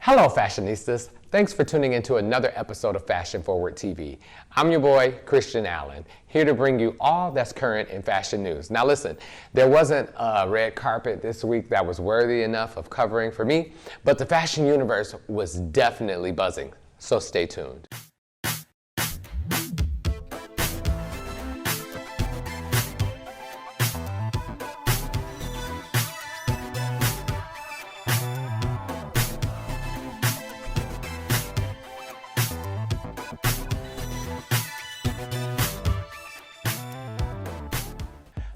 Hello, fashionistas. Thanks for tuning into another episode of Fashion Forward TV. I'm your boy, Christian Allen, here to bring you all that's current in fashion news. Now listen, there wasn't a red carpet this week that was worthy enough of covering for me, but the fashion universe was definitely buzzing, so stay tuned.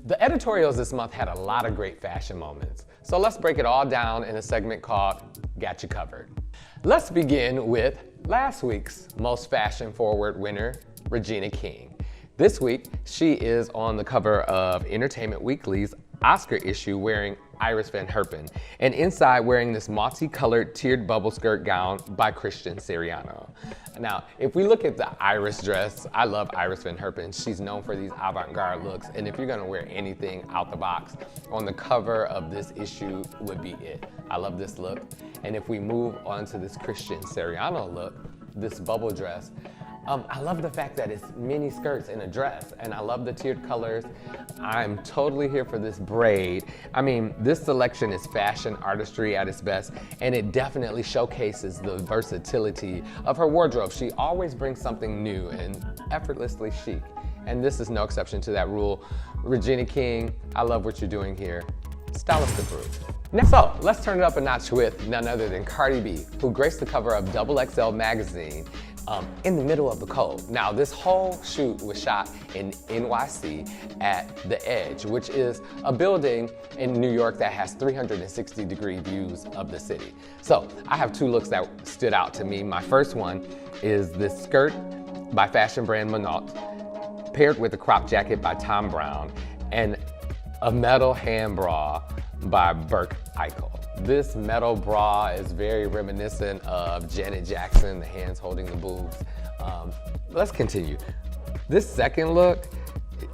The editorials this month had a lot of great fashion moments, so let's break it all down in a segment called Got You Covered. Let's begin with last week's most fashion-forward winner, Regina King. This week, she is on the cover of Entertainment Weekly's Oscar issue wearing Iris Van Herpen, and inside wearing this multicolored tiered bubble skirt gown by Christian Siriano. Now, if we look at the Iris dress, I love Iris Van Herpen. She's known for these avant-garde looks, and if you're gonna wear anything out the box, on the cover of this issue would be it. I love this look. And if we move on to this Christian Siriano look, this bubble dress, I love the fact that it's mini skirts in a dress, and I love the tiered colors. I'm totally here for this braid. I mean, this selection is fashion artistry at its best, and it definitely showcases the versatility of her wardrobe. She always brings something new and effortlessly chic, and this is no exception to that rule. Regina King, I love what you're doing here. Stylist approved. Now, so let's turn it up a notch with none other than Cardi B, who graced the cover of XXL magazine in the middle of the cold. Now, this whole shoot was shot in NYC at The Edge, which is a building in New York that has 360-degree views of the city. So I have two looks that stood out to me. My first one is this skirt by fashion brand Monat, paired with a crop jacket by Thom Browne, and a metal hand bra by Birk Eichel. This metal bra is very reminiscent of Janet Jackson, the hands holding the boobs. Let's continue. This second look,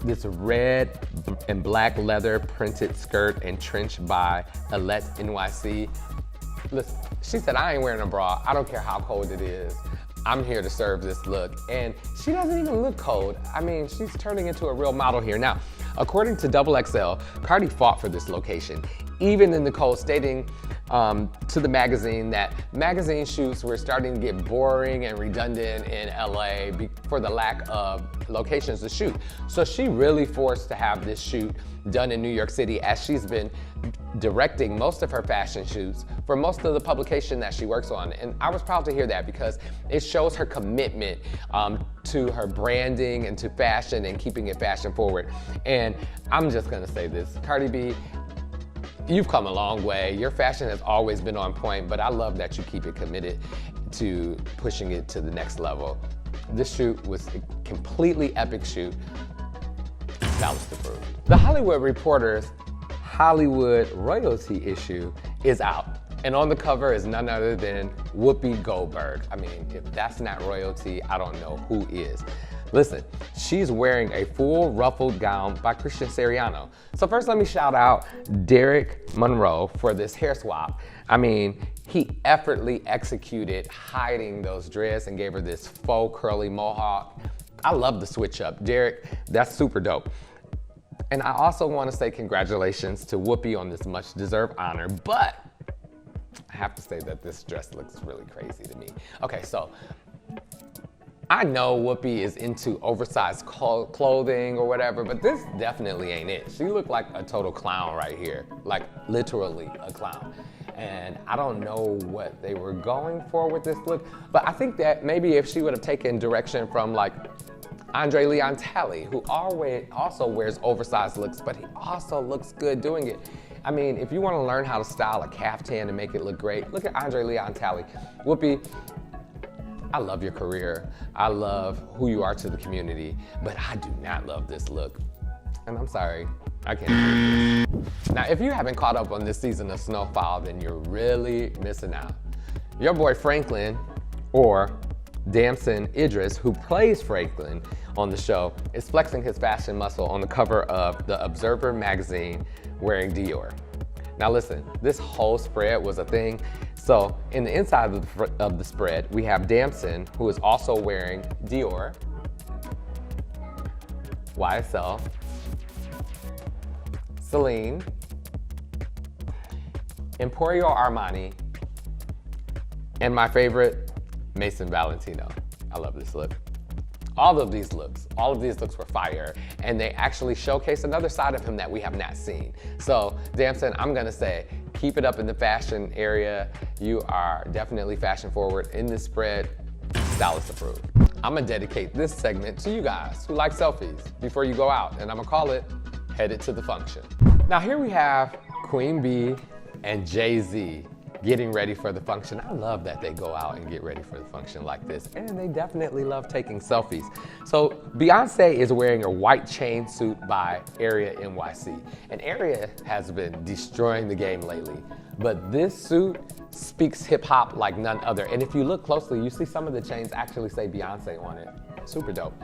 this red and black leather printed skirt and trench by Alette NYC. Listen, she said, I ain't wearing a bra. I don't care how cold it is. I'm here to serve this look. And she doesn't even look cold. I mean, she's turning into a real model here. Now, according to XXL, Cardi fought for this location, even in the cold, stating to the magazine that magazine shoots were starting to get boring and redundant in LA for the lack of locations to shoot. So she really forced to have this shoot done in New York City, as she's been directing most of her fashion shoots for most of the publication that she works on. And I was proud to hear that, because it shows her commitment to her branding and to fashion and keeping it fashion forward. And I'm just gonna say this, Cardi B, you've come a long way. Your fashion has always been on point, but I love that you keep it committed to pushing it to the next level. This shoot was a completely epic shoot. Stylist approved. The Hollywood Reporter's Hollywood royalty issue is out, and on the cover is none other than Whoopi Goldberg. I mean, if that's not royalty, I don't know who is. Listen, she's wearing a full ruffled gown by Christian Siriano. So first, let me shout out Derek Monroe for this hair swap. I mean, he effortlessly executed hiding those dreads and gave her this faux curly mohawk. I love the switch up. Derek, that's super dope. And I also want to say congratulations to Whoopi on this much deserved honor, but I have to say that this dress looks really crazy to me. Okay, so I know Whoopi is into oversized clothing or whatever, but this definitely ain't it. She looked like a total clown right here, like literally a clown. And I don't know what they were going for with this look, but I think that maybe if she would have taken direction from like Andre Leon Talley, who also wears oversized looks, but he also looks good doing it. I mean, if you want to learn how to style a caftan and make it look great, look at Andre Leon Talley. Whoopi, I love your career. I love who you are to the community, but I do not love this look. And I'm sorry, I can't do this. Now, if you haven't caught up on this season of Snowfall, then you're really missing out. Your boy Franklin, or Damson Idris, who plays Franklin on the show, is flexing his fashion muscle on the cover of The Observer magazine wearing Dior. Now listen, this whole spread was a thing. So in the inside of the spread, we have Damson, who is also wearing Dior, YSL, Celine, Emporio Armani, and my favorite, Maison Valentino. I love this look. All of these looks were fire, and they actually showcase another side of him that we have not seen. So Damson, I'm gonna say, keep it up in the fashion area. You are definitely fashion forward in this spread, stylist approved. I'm gonna dedicate this segment to you guys who like selfies before you go out, and I'm gonna call it Headed to the Function. Now here we have Queen Bee and Jay-Z getting ready for the function. I love that they go out and get ready for the function like this, and they definitely love taking selfies. So Beyonce is wearing a white chain suit by Area NYC, and Area has been destroying the game lately, but this suit speaks hip hop like none other. And if you look closely, you see some of the chains actually say Beyonce on it. Super dope.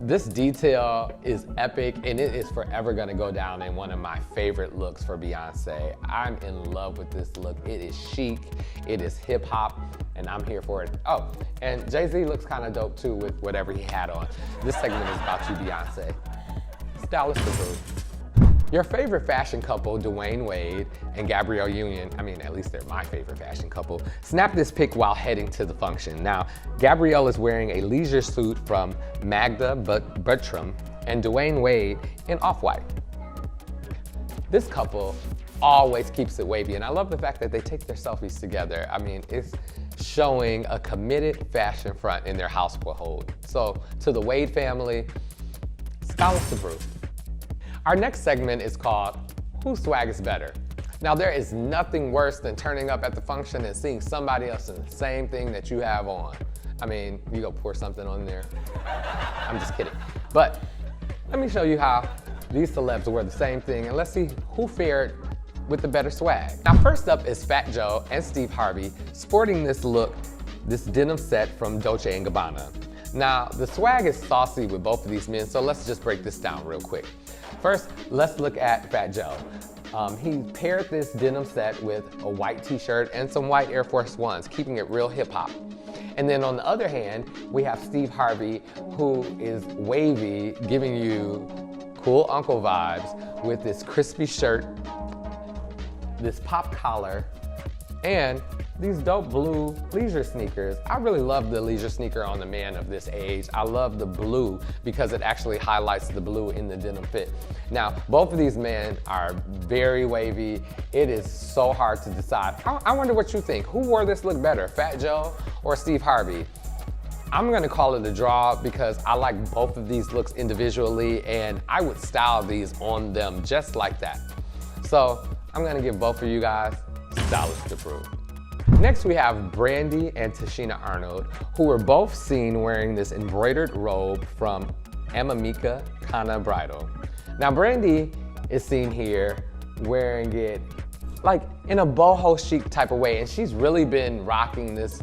This detail is epic, and it is forever gonna go down in one of my favorite looks for Beyonce. I'm in love with this look. It is chic, it is hip hop, and I'm here for it. Oh, and Jay-Z looks kind of dope too with whatever he had on. This segment is about you, Beyonce. Stylist approved. Your favorite fashion couple, Dwayne Wade and Gabrielle Union, I mean, at least they're my favorite fashion couple, snapped this pic while heading to the function. Now, Gabrielle is wearing a leisure suit from Magda Buttram and Dwayne Wade in off-white. This couple always keeps it wavy, and I love the fact that they take their selfies together. I mean, it's showing a committed fashion front in their household. So, to the Wade family, stylist approved. Our next segment is called Whose Swag is Better? Now there is nothing worse than turning up at the function and seeing somebody else in the same thing that you have on. I mean, you go pour something on there. I'm just kidding. But let me show you how these celebs wear the same thing, and let's see who fared with the better swag. Now first up is Fat Joe and Steve Harvey sporting this look, this denim set from Dolce & Gabbana. Now the swag is saucy with both of these men, so let's just break this down real quick. First, let's look at Fat Joe. He paired this denim set with a white t-shirt and some white Air Force Ones, keeping it real hip hop. And then on the other hand, we have Steve Harvey, who is wavy, giving you cool uncle vibes with this crispy shirt, this pop collar, and these dope blue leisure sneakers. I really love the leisure sneaker on the man of this age. I love the blue because it actually highlights the blue in the denim fit. Now, both of these men are very wavy. It is so hard to decide. I wonder what you think. Who wore this look better, Fat Joe or Steve Harvey? I'm gonna call it a draw because I like both of these looks individually, and I would style these on them just like that. So I'm gonna give both of you guys stylist approved. Next we have Brandy and Tashina Arnold, who were both seen wearing this embroidered robe from Amamika Kana Bridal. Now Brandy is seen here wearing it like in a boho chic type of way, and she's really been rocking this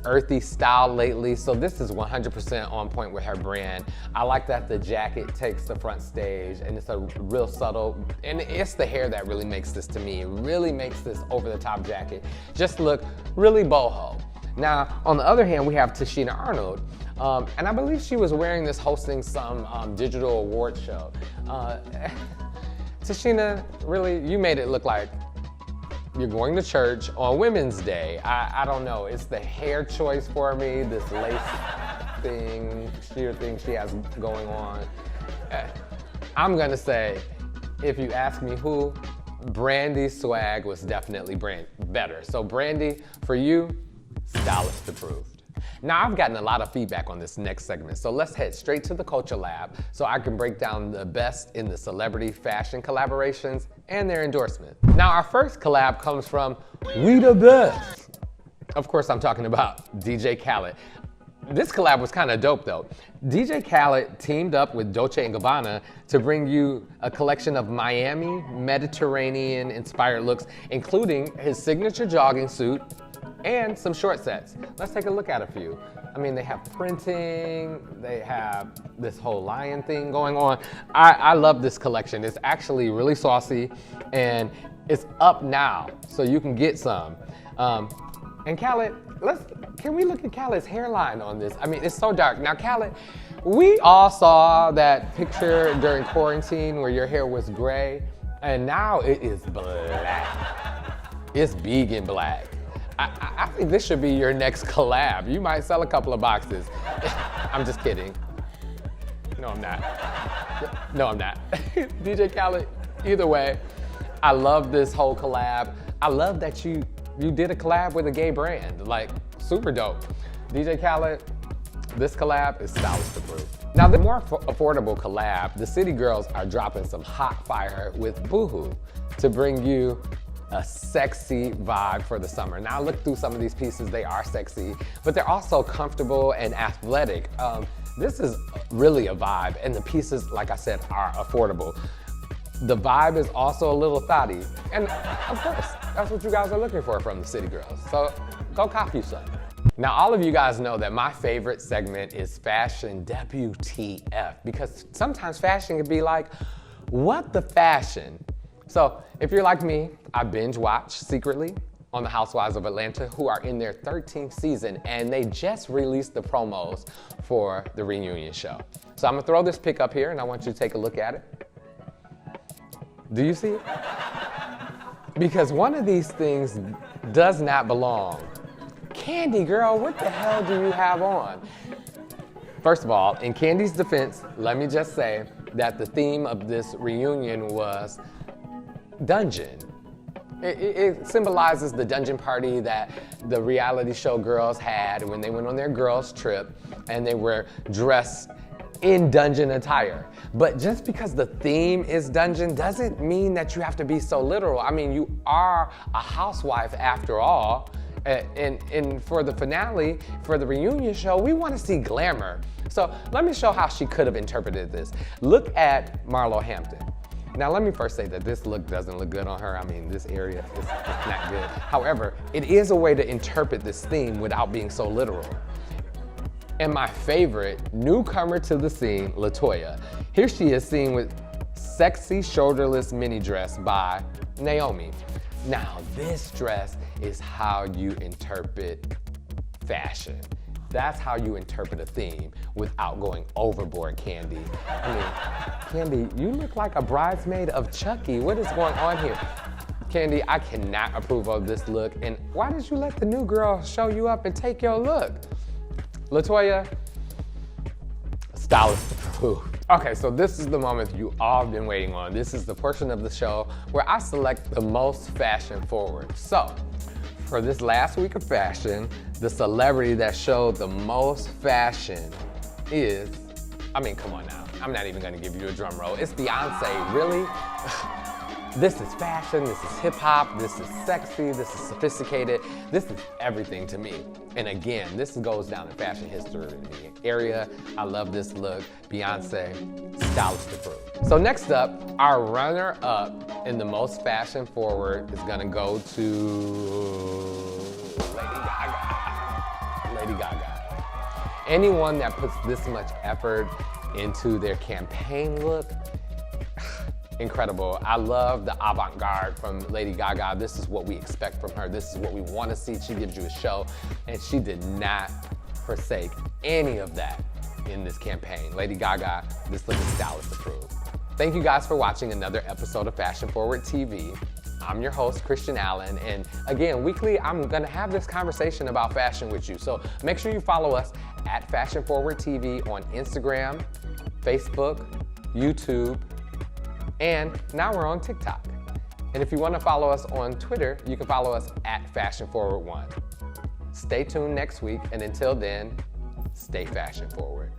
earthy style lately, so this is 100% on point with her brand. I like that the jacket takes the front stage, and it's a real subtle, and it's the hair that really makes this to me. It really makes this over-the-top jacket just look really boho. Now, on the other hand, we have Tashina Arnold, and I believe she was wearing this hosting some digital award show. Tashina, really, you made it look like you're going to church on Women's Day. I don't know, it's the hair choice for me, this lace sheer thing she has going on. I'm gonna say, if you ask me who, Brandy's swag was definitely better. So Brandy, for you, stylist approved. Now I've gotten a lot of feedback on this next segment, so let's head straight to the Culture Lab so I can break down the best in the celebrity fashion collaborations and their endorsement. Now our first collab comes from We The Best. Of course I'm talking about DJ Khaled. This collab was kind of dope though. DJ Khaled teamed up with Dolce & Gabbana to bring you a collection of Miami Mediterranean inspired looks, including his signature jogging suit, and some short sets. Let's take a look at a few. I mean, they have printing, they have this whole lion thing going on. I love this collection. It's actually really saucy, and it's up now, so you can get some. And Khaled, can we look at Khaled's hairline on this? I mean, it's so dark. Now, Khaled, we all saw that picture during quarantine where your hair was gray, and now it is black. It's vegan black. I think this should be your next collab. You might sell a couple of boxes. I'm just kidding. No, I'm not. No, I'm not. DJ Khaled, either way, I love this whole collab. I love that you did a collab with a gay brand, like super dope. DJ Khaled, this collab is stylist approved. Now, the more affordable collab, the City Girls are dropping some hot fire with Boohoo to bring you a sexy vibe for the summer. Now, I looked through some of these pieces, they are sexy, but they're also comfortable and athletic. This is really a vibe, and the pieces, like I said, are affordable. The vibe is also a little thotty, and of course, that's what you guys are looking for from the City Girls. So go cop you some. Now, all of you guys know that my favorite segment is Fashion WTF, because sometimes fashion can be like, what the fashion? So if you're like me, I binge watch secretly on the Housewives of Atlanta, who are in their 13th season, and they just released the promos for the reunion show. So I'm gonna throw this pic up here, and I want you to take a look at it. Do you see it? Because one of these things does not belong. Kandi, girl, what the hell do you have on? First of all, in Kandi's defense, let me just say that the theme of this reunion was dungeon. It symbolizes the dungeon party that the reality show girls had when they went on their girls trip and they were dressed in dungeon attire. But just because the theme is dungeon doesn't mean that you have to be so literal. I mean, you are a housewife after all. And for the finale, for the reunion show, we want to see glamour. So let me show how she could have interpreted this. Look at Marlo Hampton. Now, let me first say that this look doesn't look good on her. I mean, this area is not good. However, it is a way to interpret this theme without being so literal. And my favorite newcomer to the scene, LaToya. Here she is seen with sexy shoulderless mini dress by Naomi. Now, this dress is how you interpret fashion. That's how you interpret a theme without going overboard, Kandi. I mean, Kandi, you look like a bridesmaid of Chucky. What is going on here? Kandi, I cannot approve of this look. And why did you let the new girl show you up and take your look? LaToya, stylist approved. Okay, so this is the moment you all been waiting on. This is the portion of the show where I select the most fashion forward. So, for this last week of fashion, the celebrity that showed the most fashion is, I mean, come on now. I'm not even gonna give you a drum roll. It's Beyonce, really? This is fashion, this is hip hop, this is sexy, this is sophisticated. This is everything to me. And again, this goes down in fashion history area. I love this look. Beyonce, stylist approved. So next up, our runner up in the most fashion forward is gonna go to Lady Gaga. Lady Gaga. Anyone that puts this much effort into their campaign look, incredible. I love the avant-garde from Lady Gaga. This is what we expect from her. This is what we want to see. She gives you a show, and she did not forsake any of that in this campaign. Lady Gaga, this look is stylist approved. Thank you guys for watching another episode of Fashion Forward TV. I'm your host, Christian Allen, and again, weekly, I'm gonna have this conversation about fashion with you. So make sure you follow us at Fashion Forward TV on Instagram, Facebook, YouTube, and now we're on TikTok. And if you want to follow us on Twitter, you can follow us at Fashion Forward 1. Stay tuned next week, and until then, stay fashion forward.